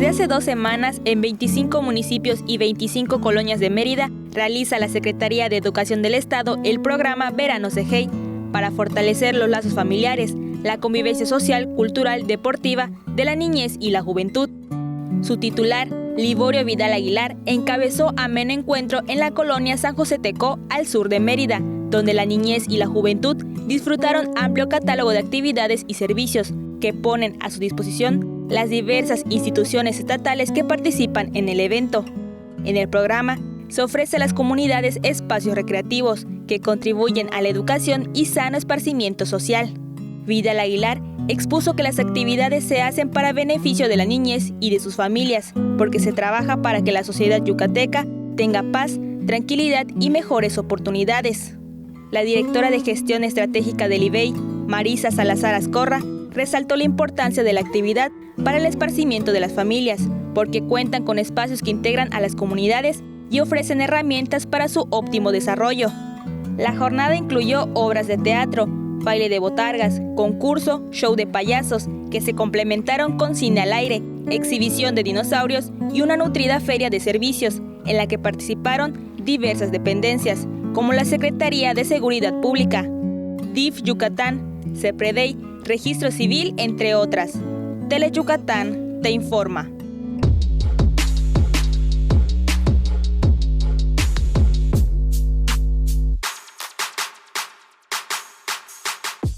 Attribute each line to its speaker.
Speaker 1: Desde hace 2 semanas, en 25 municipios y 25 colonias de Mérida, realiza la Secretaría de Educación del Estado el programa Verano CEGEI para fortalecer los lazos familiares, la convivencia social, cultural, deportiva de la niñez y la juventud. Su titular, Liborio Vidal Aguilar, encabezó ameno encuentro en la colonia San José Tecó, al sur de Mérida, donde la niñez y la juventud disfrutaron amplio catálogo de actividades y servicios que ponen a su disposición las diversas instituciones estatales que participan en el evento. En el programa se ofrece a las comunidades espacios recreativos que contribuyen a la educación y sano esparcimiento social. Vidal Aguilar expuso que las actividades se hacen para beneficio de la niñez y de sus familias, porque se trabaja para que la sociedad yucateca tenga paz, tranquilidad y mejores oportunidades. La directora de Gestión Estratégica del IBEI, Marisa Salazar Azcorra, resaltó la importancia de la actividad para el esparcimiento de las familias, porque cuentan con espacios que integran a las comunidades y ofrecen herramientas para su óptimo desarrollo. La jornada incluyó obras de teatro, baile de botargas, concurso, show de payasos, que se complementaron con cine al aire, exhibición de dinosaurios y una nutrida feria de servicios, en la que participaron diversas dependencias, como la Secretaría de Seguridad Pública, DIF Yucatán, CEPREDEI, Registro Civil, entre otras. Tele Yucatán te informa.